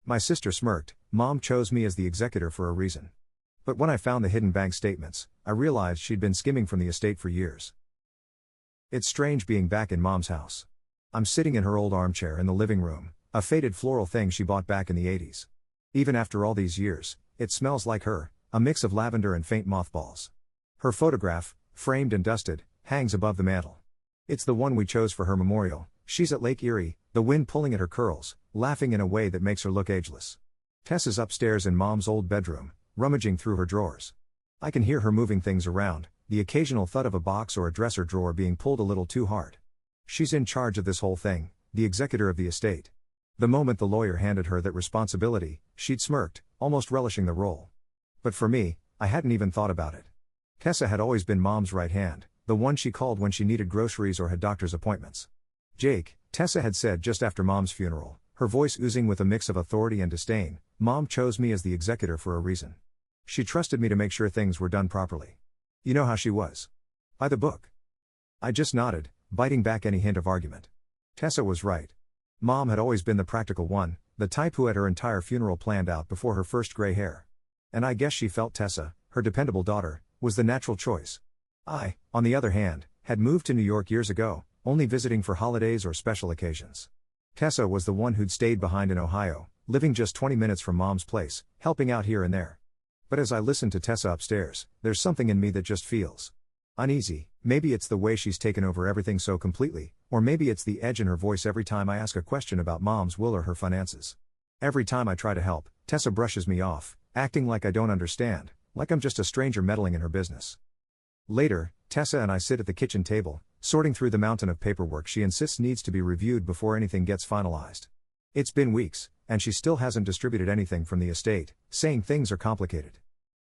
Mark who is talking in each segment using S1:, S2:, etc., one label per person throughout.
S1: My sister smirked. Mom chose me as the executor for a reason. But when I found the hidden bank statements, I realized she'd been skimming from the estate for years. It's strange being back in Mom's house. I'm sitting in her old armchair in the living room, a faded floral thing she bought back in the 80s. Even after all these years, it smells like her, a mix of lavender and faint mothballs. Her photograph, framed and dusted, hangs above the mantel. It's the one we chose for her memorial. She's at Lake Erie, the wind pulling at her curls, laughing in a way that makes her look ageless. Tessa's upstairs in Mom's old bedroom, rummaging through her drawers. I can hear her moving things around, the occasional thud of a box or a dresser drawer being pulled a little too hard. She's in charge of this whole thing, the executor of the estate. The moment the lawyer handed her that responsibility, she'd smirked, almost relishing the role. But for me, I hadn't even thought about it. Tessa had always been Mom's right hand, the one she called when she needed groceries or had doctor's appointments. Jake, Tessa had said just after Mom's funeral, her voice oozing with a mix of authority and disdain, Mom chose me as the executor for a reason. She trusted me to make sure things were done properly. You know how she was. By the book. I just nodded, biting back any hint of argument. Tessa was right. Mom had always been the practical one, the type who had her entire funeral planned out before her first gray hair. And I guess she felt Tessa, her dependable daughter, was the natural choice. I, on the other hand, had moved to New York years ago, only visiting for holidays or special occasions. Tessa was the one who'd stayed behind in Ohio, living just 20 minutes from Mom's place, helping out here and there. But as I listen to Tessa upstairs, there's something in me that just feels uneasy. Maybe it's the way she's taken over everything so completely, or maybe it's the edge in her voice every time I ask a question about Mom's will or her finances. Every time I try to help, Tessa brushes me off, acting like I don't understand, like I'm just a stranger meddling in her business. Later, Tessa and I sit at the kitchen table, sorting through the mountain of paperwork she insists needs to be reviewed before anything gets finalized. It's been weeks, and she still hasn't distributed anything from the estate, saying things are complicated.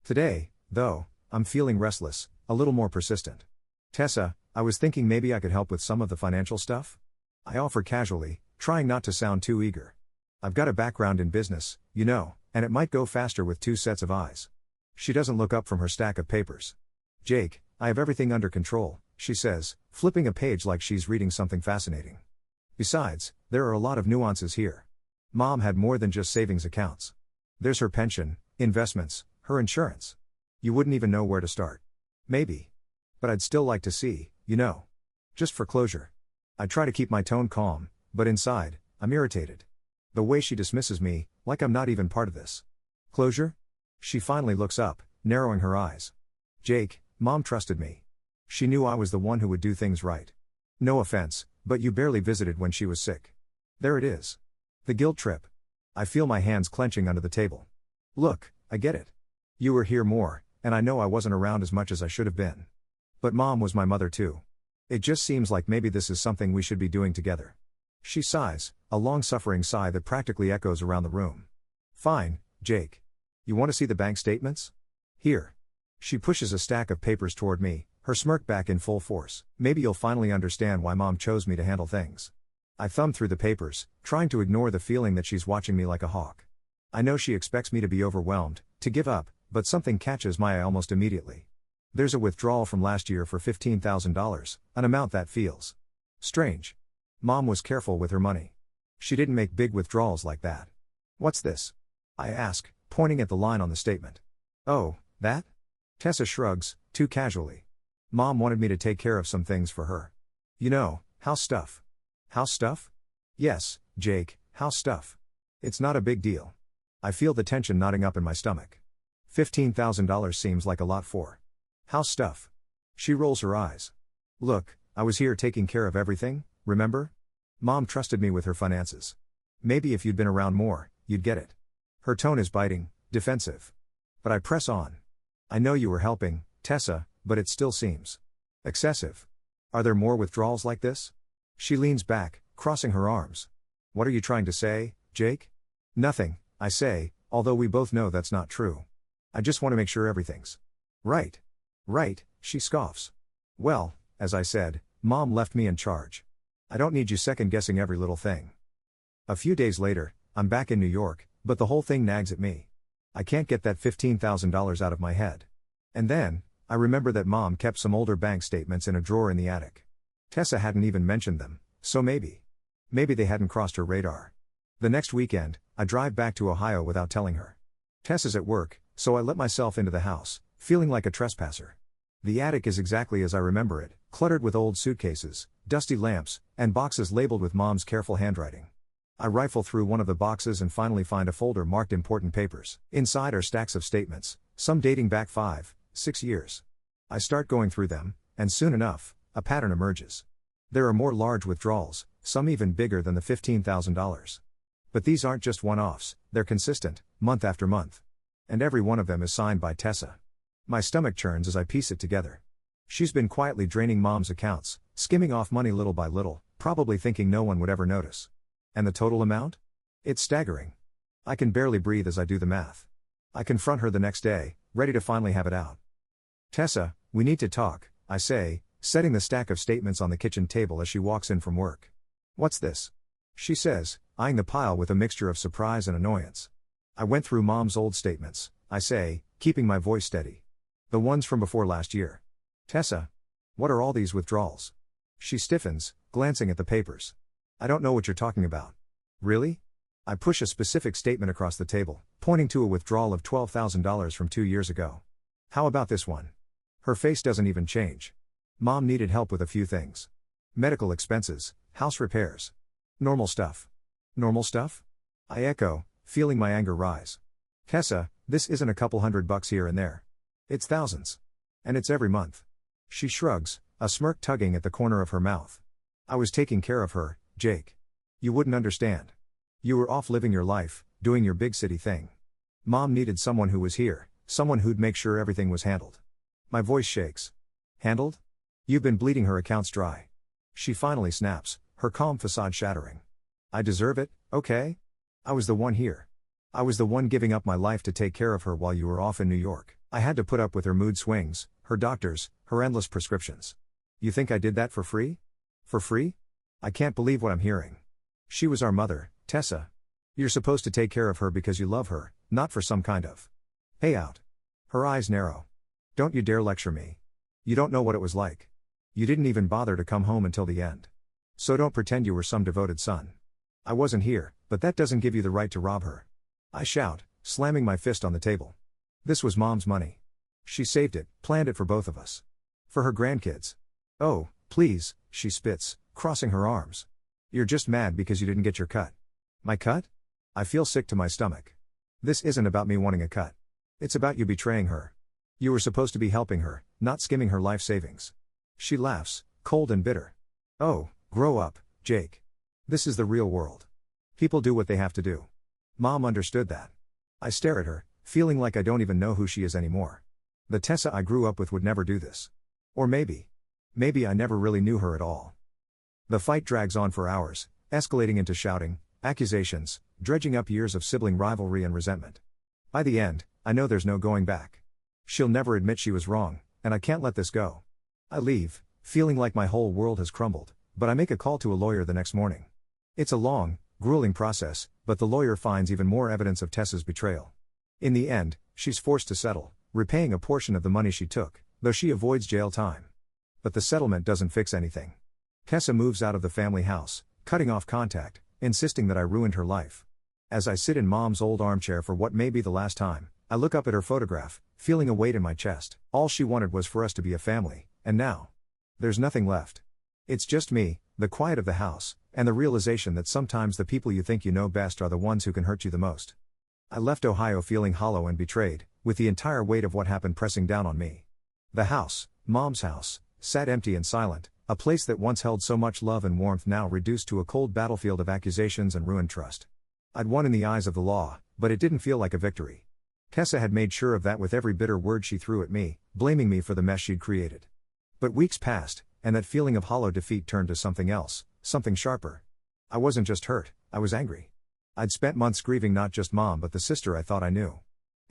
S1: Today, though, I'm feeling restless, a little more persistent. Tessa, I was thinking maybe I could help with some of the financial stuff? I offer casually, trying not to sound too eager. I've got a background in business, you know, and it might go faster with two sets of eyes. She doesn't look up from her stack of papers. Jake, I have everything under control, she says, flipping a page like she's reading something fascinating. Besides, there are a lot of nuances here. Mom had more than just savings accounts. There's her pension, investments, her insurance. You wouldn't even know where to start. Maybe. But I'd still like to see, you know. Just for closure. I try to keep my tone calm, but inside, I'm irritated. The way she dismisses me, like I'm not even part of this. Closure? She finally looks up, narrowing her eyes. Jake, Mom trusted me. She knew I was the one who would do things right. No offense, but you barely visited when she was sick. There it is. The guilt trip. I feel my hands clenching under the table. Look, I get it. You were here more, and I know I wasn't around as much as I should have been. But Mom was my mother too. It just seems like maybe this is something we should be doing together. She sighs, a long-suffering sigh that practically echoes around the room. Fine, Jake. You want to see the bank statements? Here. She pushes a stack of papers toward me, her smirk back in full force. Maybe you'll finally understand why Mom chose me to handle things. I thumb through the papers, trying to ignore the feeling that she's watching me like a hawk. I know she expects me to be overwhelmed, to give up, but something catches my eye almost immediately. There's a withdrawal from last year for $15,000, an amount that feels strange. Mom was careful with her money. She didn't make big withdrawals like that. What's this? I ask, pointing at the line on the statement. Oh, that? Tessa shrugs, too casually. Mom wanted me to take care of some things for her. You know, house stuff. House stuff? Yes, Jake, house stuff. It's not a big deal. I feel the tension knotting up in my stomach. $15,000 seems like a lot for house stuff. She rolls her eyes. Look, I was here taking care of everything, remember? Mom trusted me with her finances. Maybe if you'd been around more, you'd get it. Her tone is biting, defensive. But I press on. I know you were helping, Tessa, but it still seems excessive. Are there more withdrawals like this? She leans back, crossing her arms. What are you trying to say, Jake? Nothing, I say, although we both know that's not true. I just want to make sure everything's right. Right, she scoffs. Well, as I said, Mom left me in charge. I don't need you second-guessing every little thing. A few days later, I'm back in New York, but the whole thing nags at me. I can't get that $15,000 out of my head. And then, I remember that Mom kept some older bank statements in a drawer in the attic. Tessa hadn't even mentioned them, so maybe they hadn't crossed her radar. The next weekend, I drive back to Ohio without telling her. Tess is at work, so I let myself into the house, feeling like a trespasser. The attic is exactly as I remember it, cluttered with old suitcases, dusty lamps, and boxes labeled with Mom's careful handwriting. I rifle through one of the boxes and finally find a folder marked important papers. Inside are stacks of statements, some dating back 5, 6 years. I start going through them, and soon enough, a pattern emerges. There are more large withdrawals, some even bigger than the $15,000. But these aren't just one-offs, they're consistent, month after month. And every one of them is signed by Tessa. My stomach churns as I piece it together. She's been quietly draining Mom's accounts, skimming off money little by little, probably thinking no one would ever notice. And the total amount? It's staggering. I can barely breathe as I do the math. I confront her the next day, ready to finally have it out. Tessa, we need to talk, I say, setting the stack of statements on the kitchen table as she walks in from work. What's this? She says, eyeing the pile with a mixture of surprise and annoyance. I went through Mom's old statements, I say, keeping my voice steady. The ones from before last year. Tessa, what are all these withdrawals? She stiffens, glancing at the papers. I don't know what you're talking about. Really? I push a specific statement across the table, pointing to a withdrawal of $12,000 from 2 years ago. How about this one? Her face doesn't even change. Mom needed help with a few things. Medical expenses, house repairs. Normal stuff. Normal stuff? I echo, feeling my anger rise. Tessa, this isn't a couple $100 here and there. It's thousands. And it's every month. She shrugs, a smirk tugging at the corner of her mouth. I was taking care of her, Jake. You wouldn't understand. You were off living your life, doing your big city thing. Mom needed someone who was here, someone who'd make sure everything was handled. My voice shakes. Handled? You've been bleeding her accounts dry. She finally snaps, her calm facade shattering. I deserve it, okay? I was the one here. I was the one giving up my life to take care of her while you were off in New York. I had to put up with her mood swings, her doctors, her endless prescriptions. You think I did that for free? For free? I can't believe what I'm hearing. She was our mother, Tessa. You're supposed to take care of her because you love her, not for some kind of payout. Her eyes narrow. Don't you dare lecture me. You don't know what it was like. You didn't even bother to come home until the end. So don't pretend you were some devoted son. I wasn't here, but that doesn't give you the right to rob her. I shout, slamming my fist on the table. This was Mom's money. She saved it, planned it for both of us. For her grandkids. Oh, please, she spits, crossing her arms. You're just mad because you didn't get your cut. My cut? I feel sick to my stomach. This isn't about me wanting a cut. It's about you betraying her. You were supposed to be helping her, not skimming her life savings. She laughs, cold and bitter. Oh, grow up, Jake. This is the real world. People do what they have to do. Mom understood that. I stare at her, feeling like I don't even know who she is anymore. The Tessa I grew up with would never do this. Or maybe I never really knew her at all. The fight drags on for hours, escalating into shouting, accusations, dredging up years of sibling rivalry and resentment. By the end, I know there's no going back. She'll never admit she was wrong, and I can't let this go. I leave, feeling like my whole world has crumbled, but I make a call to a lawyer the next morning. It's a long, grueling process, but the lawyer finds even more evidence of Tessa's betrayal. In the end, she's forced to settle, repaying a portion of the money she took, though she avoids jail time. But the settlement doesn't fix anything. Tessa moves out of the family house, cutting off contact, insisting that I ruined her life. As I sit in Mom's old armchair for what may be the last time, I look up at her photograph, feeling a weight in my chest. All she wanted was for us to be a family, and now there's nothing left. It's just me, the quiet of the house, and the realization that sometimes the people you think you know best are the ones who can hurt you the most. I left Ohio feeling hollow and betrayed, with the entire weight of what happened pressing down on me. The house, Mom's house, sat empty and silent, a place that once held so much love and warmth now reduced to a cold battlefield of accusations and ruined trust. I'd won in the eyes of the law, but it didn't feel like a victory. Tessa had made sure of that with every bitter word she threw at me, blaming me for the mess she'd created. But weeks passed, and that feeling of hollow defeat turned to something else, something sharper. I wasn't just hurt, I was angry. I'd spent months grieving not just Mom but the sister I thought I knew.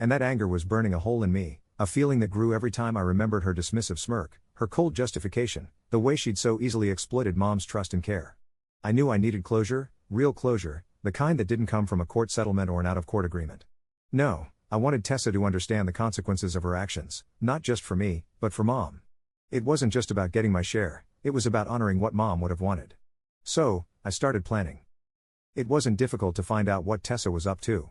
S1: And that anger was burning a hole in me, a feeling that grew every time I remembered her dismissive smirk, her cold justification, the way she'd so easily exploited Mom's trust and care. I knew I needed closure, real closure, the kind that didn't come from a court settlement or an out-of-court agreement. No, I wanted Tessa to understand the consequences of her actions, not just for me, but for Mom. It wasn't just about getting my share, it was about honoring what Mom would have wanted. So, I started planning. It wasn't difficult to find out what Tessa was up to.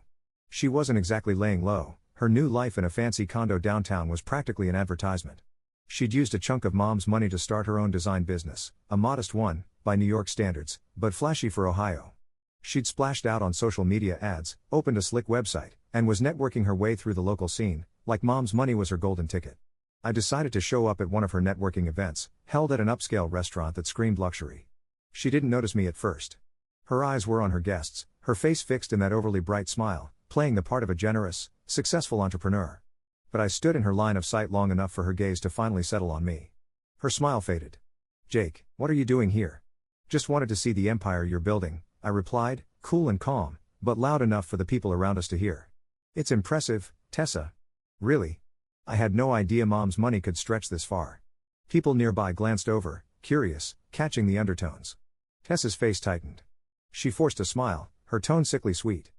S1: She wasn't exactly laying low. Her new life in a fancy condo downtown was practically an advertisement. She'd used a chunk of Mom's money to start her own design business, a modest one, by New York standards, but flashy for Ohio. She'd splashed out on social media ads, opened a slick website, and was networking her way through the local scene, like Mom's money was her golden ticket. I decided to show up at one of her networking events, held at an upscale restaurant that screamed luxury. She didn't notice me at first. Her eyes were on her guests, her face fixed in that overly bright smile, playing the part of a generous, successful entrepreneur. But I stood in her line of sight long enough for her gaze to finally settle on me. Her smile faded. "Jake, what are you doing here?" "Just wanted to see the empire you're building," I replied, cool and calm, but loud enough for the people around us to hear. "It's impressive, Tessa." "Really?" I had no idea Mom's money could stretch this far. People nearby glanced over, curious, catching the undertones. Tessa's face tightened. She forced a smile, her tone sickly sweet.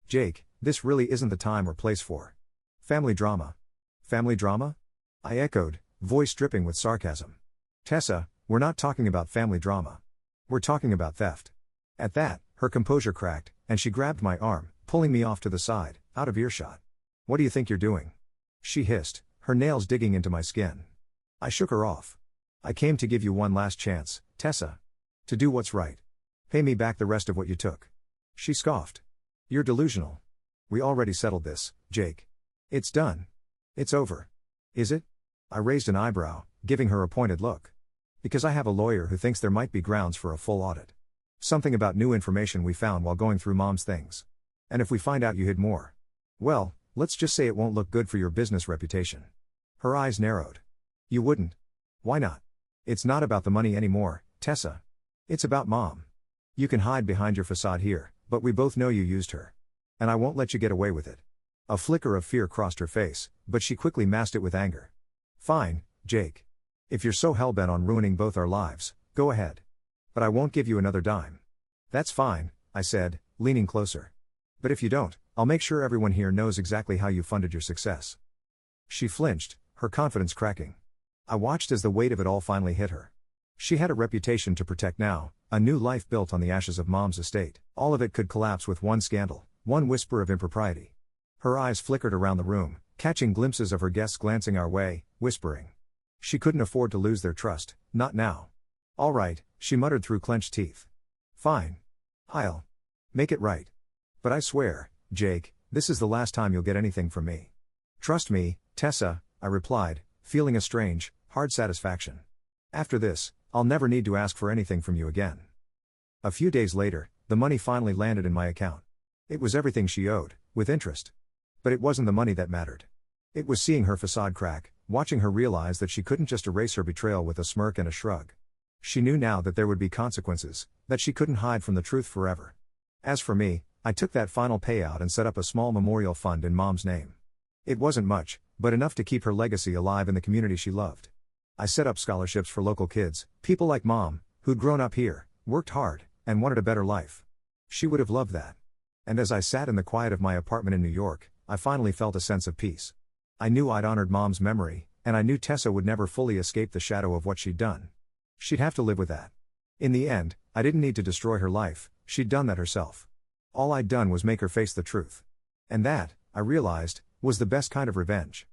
S1: "Jake, this really isn't the time or place for family drama." "Family drama?" I echoed, voice dripping with sarcasm. "Tessa, we're not talking about family drama. We're talking about theft." At that, her composure cracked, and she grabbed my arm, pulling me off to the side, out of earshot. "What do you think you're doing?" she hissed, her nails digging into my skin. I shook her off. "I came to give you one last chance, Tessa. To do what's right. Pay me back the rest of what you took." She scoffed. "You're delusional. We already settled this, Jake. It's done. It's over." "Is it?" I raised an eyebrow, giving her a pointed look. "Because I have a lawyer who thinks there might be grounds for a full audit. Something about new information we found while going through Mom's things. And if we find out you hid more, well, let's just say it won't look good for your business reputation." Her eyes narrowed. "You wouldn't?" "Why not? It's not about the money anymore, Tessa. It's about Mom. You can hide behind your facade here, but we both know you used her. And I won't let you get away with it." A flicker of fear crossed her face, but she quickly masked it with anger. "Fine, Jake. If you're so hellbent on ruining both our lives, go ahead. But I won't give you another dime." "That's fine," I said, leaning closer. "But if you don't, I'll make sure everyone here knows exactly how you funded your success." She flinched, her confidence cracking. I watched as the weight of it all finally hit her. She had a reputation to protect now, a new life built on the ashes of Mom's estate. All of it could collapse with one scandal, one whisper of impropriety. Her eyes flickered around the room, catching glimpses of her guests glancing our way, whispering. She couldn't afford to lose their trust, not now. "All right," she muttered through clenched teeth. "Fine. I'll make it right. But I swear, Jake, this is the last time you'll get anything from me." "Trust me, Tessa," I replied, feeling a strange, hard satisfaction. "After this, I'll never need to ask for anything from you again." A few days later, the money finally landed in my account. It was everything she owed, with interest. But it wasn't the money that mattered. It was seeing her facade crack, watching her realize that she couldn't just erase her betrayal with a smirk and a shrug. She knew now that there would be consequences, that she couldn't hide from the truth forever. As for me, I took that final payout and set up a small memorial fund in Mom's name. It wasn't much, but enough to keep her legacy alive in the community she loved. I set up scholarships for local kids, people like Mom, who'd grown up here, worked hard, and wanted a better life. She would have loved that. And as I sat in the quiet of my apartment in New York, I finally felt a sense of peace. I knew I'd honored Mom's memory, and I knew Tessa would never fully escape the shadow of what she'd done. She'd have to live with that. In the end, I didn't need to destroy her life, she'd done that herself. All I'd done was make her face the truth. And that, I realized, was the best kind of revenge.